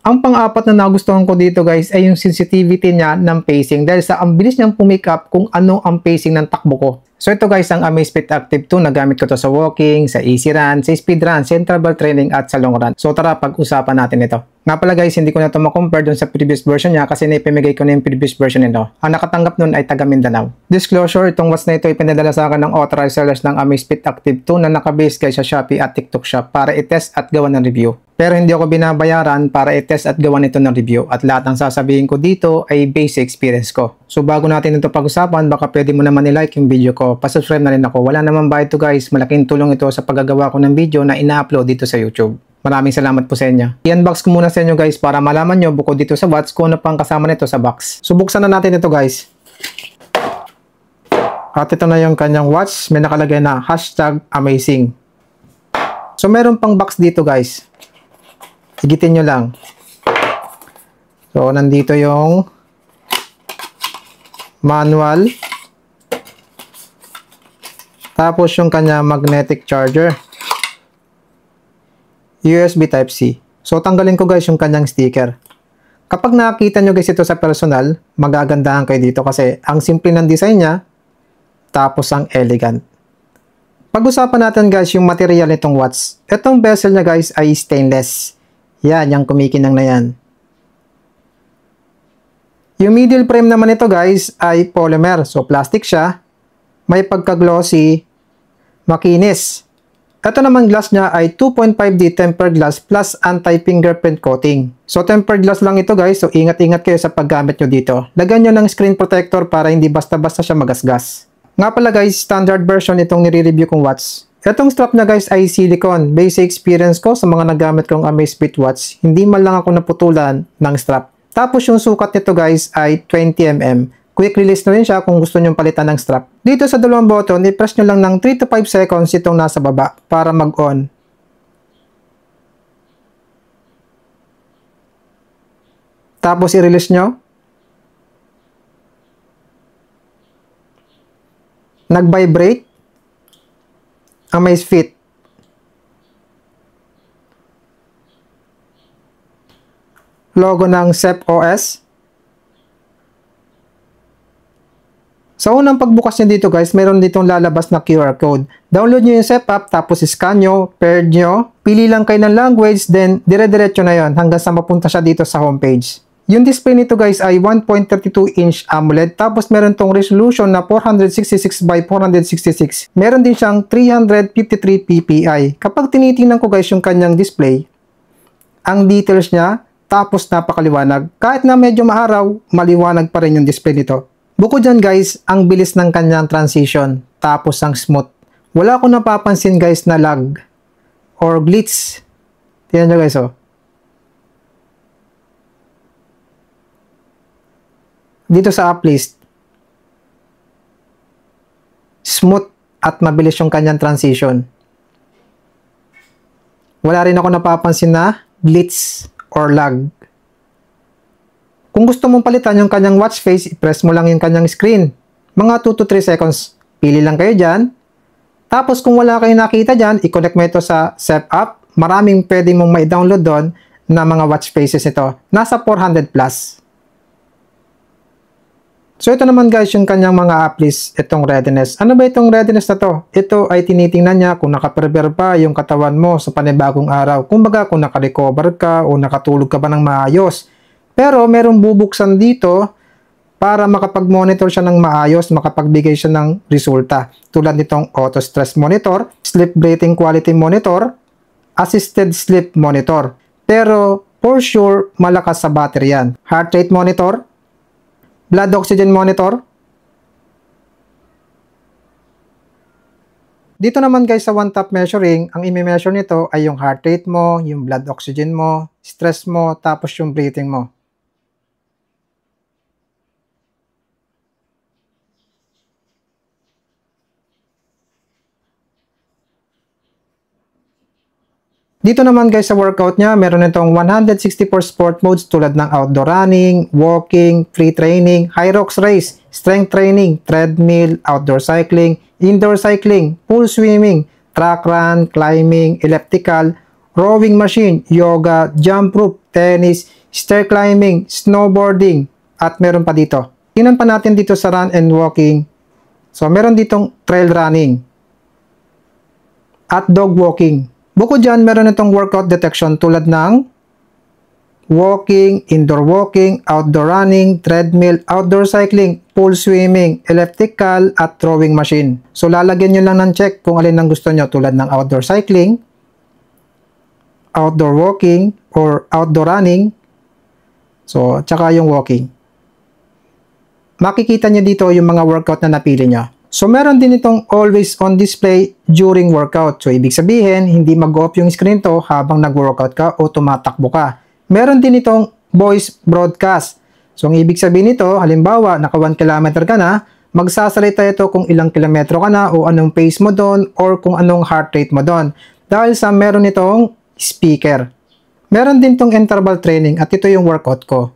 Ang pang-apat na nagustuhan ko dito guys ay yung sensitivity niya ng pacing dahil sa ang bilis niyang pumick up kung ano ang pacing ng takbo ko. So ito guys ang Amazfit Active 2, nagamit ko to sa walking, sa easy run, sa speed run, sa interval training at sa long run. So tara pag-usapan natin ito. Nga pala guys, hindi ko na ito ma-compare dun sa previous version niya kasi naipamigay ko na yung previous version nito. Ang nakatanggap nun ay taga Mindanao. Disclosure, itong watch na ito ay pinadala sa akin ng authorized sellers ng Amazfit Active 2 na nakabase guys sa Shopee at TikTok Shop para i-test at gawa ng review. Pero hindi ako binabayaran para i-test at gawa nito ng review at lahat ng sasabihin ko dito ay basic experience ko. So bago natin ito pag-usapan, baka pwede mo naman i-like yung video ko, pasubscribe na rin ako. Wala naman bayad to guys, malaking tulong ito sa paggagawa ko ng video na ina-upload dito sa YouTube. Maraming salamat po sa inyo. I-unbox ko muna sa inyo guys para malaman nyo bukod dito sa watch kung ano pang kasama nito sa box. So buksan na natin ito guys. At ito na yung kanyang watch, may nakalagay na #amazing. So meron pang box dito guys. Higitin nyo lang. So, nandito yung manual. Tapos yung kanya magnetic charger. USB Type-C. So, tanggalin ko guys yung kanyang sticker. Kapag nakita nyo guys ito sa personal, magagandahan kayo dito kasi ang simple ng design niya, tapos ang elegant. Pag-usapan natin guys yung material nitong watch. Itong bezel niya guys ay stainless. Yan, yung kumikinang na yan. Yung middle frame naman ito guys ay polymer. So, plastic siya. May pagka-glossy, makinis. Ito naman glass niya ay 2.5D tempered glass plus anti-fingerprint coating. So, tempered glass lang ito guys. So, ingat-ingat kayo sa paggamit nyo dito. Lagyan nyo ng screen protector para hindi basta-basta siya magasgas. Nga pala guys, standard version itong nire-review kong watch. Itong strap na guys ay silicone. Basic experience ko sa mga nagamit kong Amazfit watch, hindi man lang ako naputulan ng strap. Tapos yung sukat nito guys ay 20mm. Quick release na rin siya kung gusto nyong palitan ng strap. Dito sa dalawang button, i-press nyo lang ng 3 to 5 seconds itong nasa baba para mag-on. Tapos i-release nyo. Nag-vibrate. Amazfit. Logo ng SEP-OS. Sa unang pagbukas nyo dito guys, mayroon ditong lalabas na QR code. Download nyo yung SEP app, tapos scan nyo, pair nyo, pili lang kayo ng language, then dire-diretso na yon hanggang sa mapunta siya dito sa homepage. Yung display nito guys ay 1.32-inch AMOLED, tapos meron tong resolution na 466 by 466. Meron din siyang 353 ppi. Kapag tinitingnan ko guys yung kanyang display, ang details niya, tapos napakaliwanag. Kahit na medyo maaraw, maliwanag pa rin yung display nito. Bukod dyan guys, ang bilis ng kanyang transition, tapos ang smooth. Wala akong napapansin guys na lag or glitch. Tingnan nyo guys oh. Dito sa app list, smooth at mabilis yung kanyang transition. Wala rin ako napapansin na glitch or lag. Kung gusto mong palitan yung kanyang watch face, i-press mo lang yung kanyang screen. Mga 2 to 3 seconds. Pili lang kayo dyan. Tapos kung wala kayong nakita dyan, i-connect mo ito sa SEP app. Maraming pwede mong mai-download doon na mga watch faces nito. Nasa 400 plus. So ito naman guys yung kanyang mga app list, itong readiness. Ano ba itong readiness na to? Ito ay tinitingnan niya kung nakaprepare pa yung katawan mo sa panibagong araw. Kumbaga kung nakarecover ka o nakatulog ka ba ng maayos. Pero merong bubuksan dito para makapag-monitor siya ng maayos, makapagbigay siya ng resulta. Tulad nitong auto stress monitor, sleep breathing quality monitor, assisted sleep monitor. Pero for sure malakas sa battery yan. Heart rate monitor, blood oxygen monitor. Dito naman guys sa one tap measuring, ang i-measure nito ay yung heart rate mo, yung blood oxygen mo, stress mo, tapos yung breathing mo. Dito naman guys sa workout niya, meron itong 164 sport modes tulad ng outdoor running, walking, free training, high rocks race, strength training, treadmill, outdoor cycling, indoor cycling, pool swimming, track run, climbing, elliptical, rowing machine, yoga, jump rope, tennis, stair climbing, snowboarding, at meron pa dito. Tingnan pa natin dito sa run and walking. So, meron ditong trail running at dog walking. Bukod dyan, meron itong workout detection tulad ng walking, indoor walking, outdoor running, treadmill, outdoor cycling, pool swimming, elliptical, at throwing machine. So, lalagyan nyo lang ng check kung alin ang gusto nyo tulad ng outdoor cycling, outdoor walking, or outdoor running. So, tsaka yung walking. Makikita nyo dito yung mga workout na napili nyo. So, meron din itong always on display during workout. So, ibig sabihin, hindi mag-off yung screen to habang nag-workout ka o tumatakbo ka. Meron din itong voice broadcast. So, ang ibig sabihin nito, halimbawa, naka 1 kilometer ka na, magsasalita ito kung ilang kilometro ka na o anong pace mo doon or kung anong heart rate mo doon. Dahil sa meron itong speaker. Meron din itong interval training at ito yung workout ko.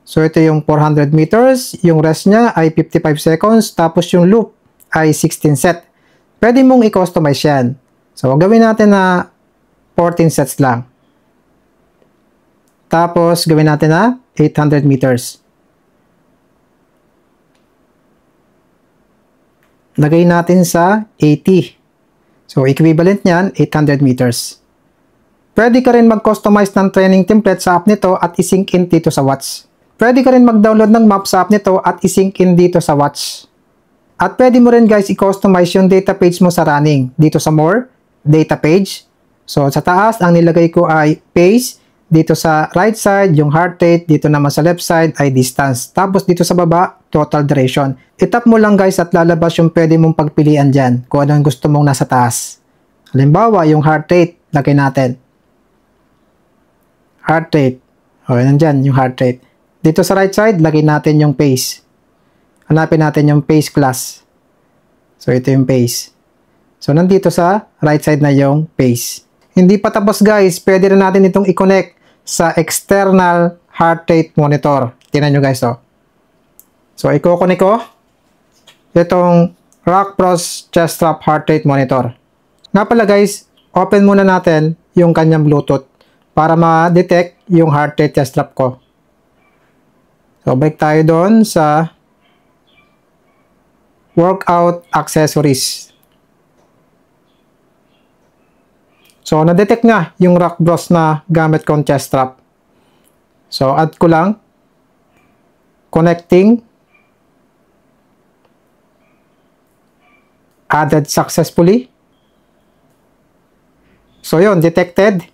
So, ito yung 400 meters, yung rest niya ay 55 seconds, tapos yung loop ay 16 set. Pwede mong i-customize yan. So, gawin natin na 14 sets lang. Tapos, gawin natin na 800 meters. Lagay natin sa 80. So, equivalent niyan, 800 meters. Pwede ka rin mag-customize ng training template sa app nito at i-sync in dito sa Watch. Pwede ka rin mag-download ng map sa app nito at i-sync in dito sa Watch. At pwede mo rin guys i-customize yung data page mo sa running. Dito sa More, Data Page. So sa taas, ang nilagay ko ay pace. Dito sa right side, yung heart rate. Dito naman sa left side ay distance. Tapos dito sa baba, total duration. I-tap mo lang guys at lalabas yung pwede mong pagpilian dyan kung anong gusto mong nasa taas. Halimbawa, yung heart rate, lagay natin. Heart rate. O, nandyan yung heart rate. Dito sa right side, lagay natin yung pace. Hanapin natin yung pace class. So, ito yung pace. So, nandito sa right side na yung pace. Hindi pa tapos guys, pwede rin natin itong i-connect sa external heart rate monitor. Tingnan nyo guys, oh. So, i-connect ko itong Rock Bros Chest Strap Heart Rate Monitor. Nga pala guys, open muna natin yung kanyang Bluetooth para ma-detect yung heart rate chest strap ko. So, balik tayo doon sa workout accessories. So, na-detect nga yung Rock Bros na gamit kong chest strap. So, add ko lang. Connecting. Added successfully. So, yun. Detected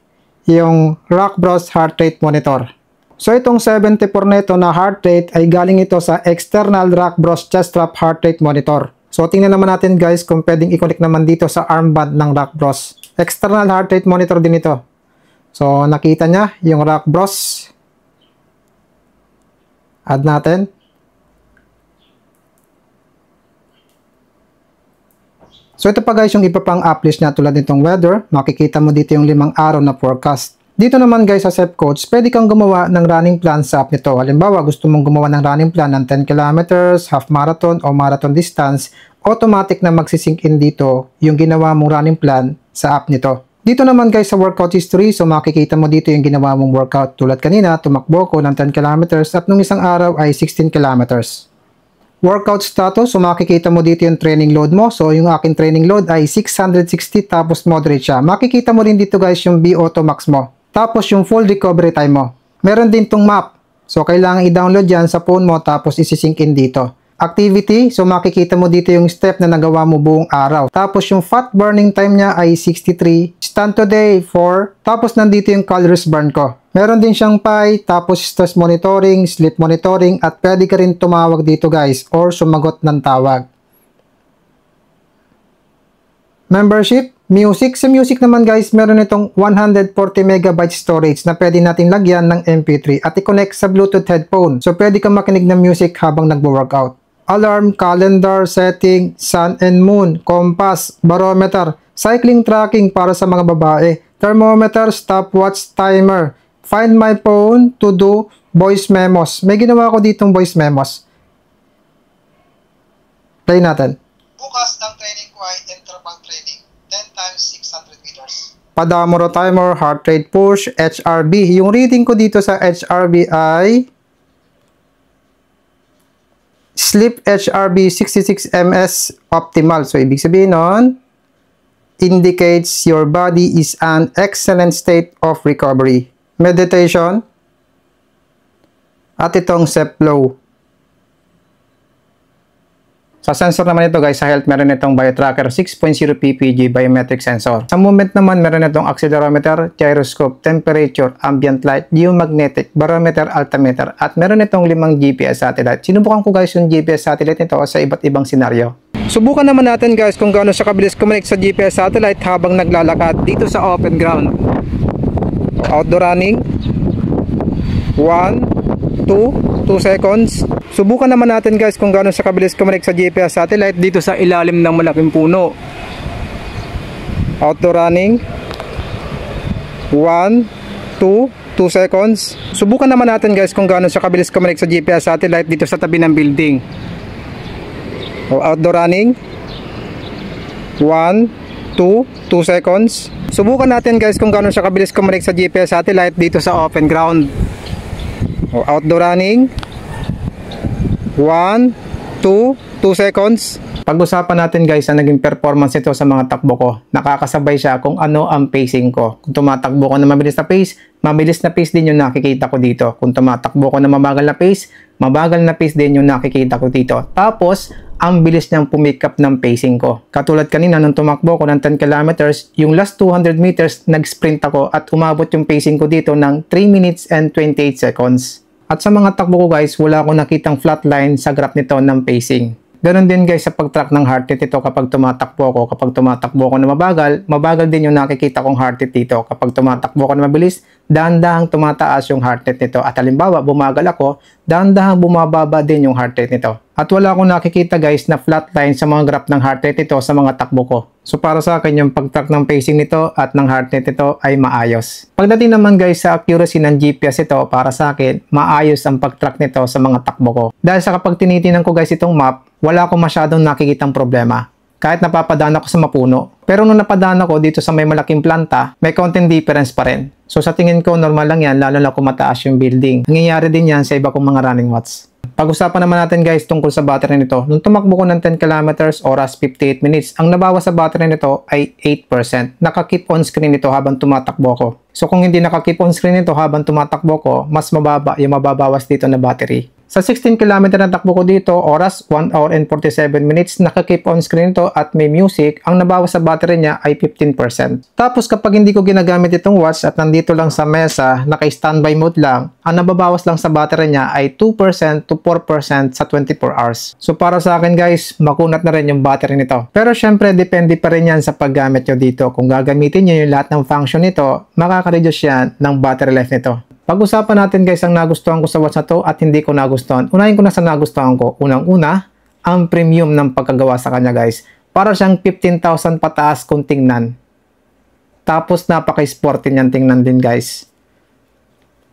yung Rock Bros Heart Rate Monitor. So, itong 74 na ito na heart rate ay galing ito sa external Rock Bros Chest Strap Heart Rate Monitor. So, tingnan naman natin guys kung pwedeng i-connect naman dito sa armband ng Rock Bros. External heart rate monitor din ito. So, nakita niya yung Rock Bros. Add natin. So, ito pa guys yung iba pang app list niya tulad nitong weather. Makikita mo dito yung 5 araw na forecast. Dito naman guys sa Step Coach, pwede kang gumawa ng running plan sa app nito. Halimbawa, gusto mong gumawa ng running plan ng 10 kilometers, half marathon o marathon distance, automatic na magsisync in dito yung ginawa mong running plan sa app nito. Dito naman guys sa workout history, so makikita mo dito yung ginawa mong workout. Tulad kanina, tumakbo ko ng 10 kilometers at nung isang araw ay 16 kilometers. Workout status, so makikita mo dito yung training load mo. So yung aking training load ay 660 tapos moderate siya. Makikita mo rin dito guys yung B-Auto Max mo. Tapos yung full recovery time mo. Meron din tong map. So kailangan i-download yan sa phone mo tapos isi-sync in dito. Activity, so makikita mo dito yung step na nagawa mo buong araw. Tapos yung fat burning time niya ay 63. Stand today 4. Tapos nandito yung calories burn ko. Meron din siyang pie, tapos stress monitoring, sleep monitoring, at pwede ka rin tumawag dito guys or sumagot ng tawag. Membership, music. Sa music naman guys, meron itong 140 MB storage na pwede natin lagyan ng MP3 at i-connect sa Bluetooth headphone. So pwede kang makinig ng music habang nagwo-workout. Alarm, calendar, setting, sun and moon, compass, barometer, cycling tracking para sa mga babae, thermometer, stopwatch, timer, find my phone, to do, voice memos. May ginawa ko ditong voice memos. Play natin. Bukas ang training ko ay interval training, 10 times 600 meters. Pedometer timer, heart rate push, HRV. Yung reading ko dito sa HRV ay sleep HRV 66 ms optimal. So, ibig sabihin nun, indicates your body is an excellent state of recovery. Meditation, at itong step flow. Sa sensor naman ito guys, sa health meron itong BioTracker 6.0 ppg biometric sensor. Sa movement naman meron itong accelerometer, gyroscope, temperature, ambient light, geomagnetic, barometer, altimeter, at meron itong 5 GPS satellite. Sinubukan ko guys yung GPS satellite nito sa iba't ibang senaryo. Subukan naman natin guys kung gaano siya kabilis connect sa GPS satellite habang naglalakad dito sa open ground. Outdoor running. 1, 2 seconds. Subukan naman natin guys kung gaano siya kabilis connect sa GPS satellite dito sa ilalim ng malaking puno. Outdoor running. 1, 2 seconds. Subukan naman natin guys kung gaano siya kabilis connect sa GPS satellite dito sa tabi ng building. Outdoor running. 1, 2 seconds. Subukan natin guys kung gaano siya kabilis connect sa GPS satellite dito sa open ground. Outdoor running. 1, 2 seconds. Pag-usapan natin guys ang naging performance nito sa mga takbo ko. Nakakasabay siya kung ano ang pacing ko. Kung tumatakbo ko na mabilis na pace din yung nakikita ko dito. Kung tumatakbo ko na mabagal na pace din yung nakikita ko dito. Tapos, ang bilis niyang pumikap ng pacing ko. Katulad kanina nung tumakbo ko ng 10 kilometers, yung last 200 meters, nag-sprint ako at umabot yung pacing ko dito ng 3 minutes and 28 seconds. At sa mga takbo ko guys, wala akong nakitang flat line sa graph nito ng pacing. Ganon din guys sa pag-track ng heart rate ito kapag tumatakbo ko. Kapag tumatakbo ko na mabagal din yung nakikita kong heart rate dito. Kapag tumatakbo ko na mabilis, dahan-dahang tumataas yung heart rate nito. At halimbawa, bumagal ako, dahan-dahang bumababa din yung heart rate nito. At wala akong nakikita guys na flat line sa mga graph ng heart rate nito sa mga takbo ko. So para sa akin yung pag-track ng pacing nito at ng heart rate nito ay maayos. Pagdating naman guys sa accuracy ng GPS ito, para sa akin, maayos ang pag-track nito sa mga takbo ko. Dahil sa kapag tinitingnan ko guys itong map, wala akong masyadong nakikitang problema. Kahit napapadaan ako sa mapuno. Pero nung napadaan ako dito sa may malaking planta, may konting difference pa rin. So sa tingin ko normal lang yan, lalo na kung mataas yung building. Nangyayari din yan sa iba kong mga running watts. Pag-usapan naman natin guys tungkol sa battery nito. Nung tumakbo ko ng 10 kilometers, oras 58 minutes, ang nabawas sa battery nito ay 8%. Naka-keep on screen ito habang tumatakbo ko. So kung hindi naka-keep on screen ito habang tumatakbo ko, mas mababa yung mababawas dito na battery. Sa 16 km na takbo ko dito, oras 1 hour and 47 minutes, naka-keep on screen ito at may music, ang nabawas sa battery niya ay 15%. Tapos kapag hindi ko ginagamit itong watch at nandito lang sa mesa, naka-standby mode lang, ang nababawas lang sa battery niya ay 2% to 4% sa 24 hours. So para sa akin guys, makunat na rin yung battery nito. Pero syempre, depende pa rin yan sa paggamit nyo dito. Kung gagamitin nyo yung lahat ng function nito, makaka-reduce yan ng battery life nito. Pag-usapan natin guys ang nagustuhan ko sa watch na to at hindi ko nagustuhan. Unahin ko na sa nagustuhan ko. Unang-una, ang premium ng pagkagawa sa kanya guys. Para siyang 15,000 pataas kung tingnan. Tapos napaka-sporty niyan tingnan din guys.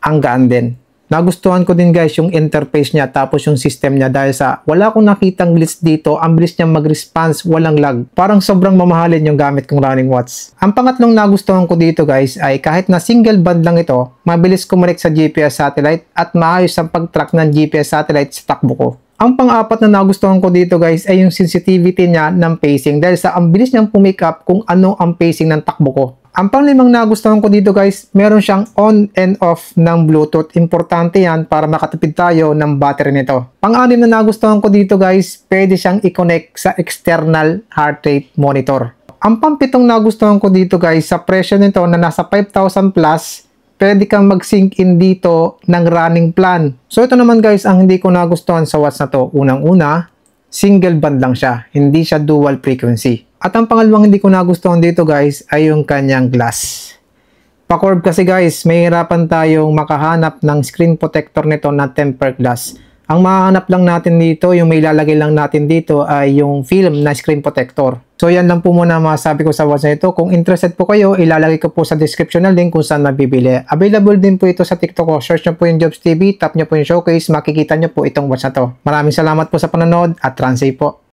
Ang gaan din. Nagustuhan ko din guys yung interface niya tapos yung system niya dahil sa wala akong nakitang glitch dito, ang bilis niya mag-response, walang lag. Parang sobrang mamahalin yung gamit kong running watch. Ang pangatlong nagustuhan ko dito guys ay kahit na single band lang ito, mabilis connect sa GPS satellite at maayos ang pag-track ng GPS satellite sa takbo ko. Ang pang-apat na nagustuhan ko dito guys ay yung sensitivity niya ng pacing dahil sa ang bilis niyang pumick-up kung ano ang pacing ng takbo ko. Ang pang-limang nagustuhan ko dito guys, meron siyang on and off ng Bluetooth. Importante yan para makatipid tayo ng battery nito. Pang-anim na nagustuhan ko dito guys, pwede siyang i-connect sa external heart rate monitor. Ang pang-pitong nagustuhan ko dito guys, sa presyo nito na nasa 5,000 plus, pwede kang mag-sync in dito ng running plan. So ito naman guys, ang hindi ko nagustuhan sa watch na to. Unang-una, single band lang siya, hindi siya dual frequency. At ang pangalawang hindi ko nagustuhan dito guys ay yung kanyang glass. Pa-curve kasi guys, may hirapan tayong makahanap ng screen protector nito na tempered glass. Ang mahanap lang natin dito, yung may lalagay lang natin dito ay yung film na screen protector. So yan lang po muna masabi ko sa watch na ito. Kung interested po kayo, ilalagay ko po sa description na link kung saan mabibili. Available din po ito sa TikTok ko. Search nyo po yung Jobs TV, tap nyo po yung showcase, makikita nyo po itong watch na to. Maraming salamat po sa panonood at run safe po.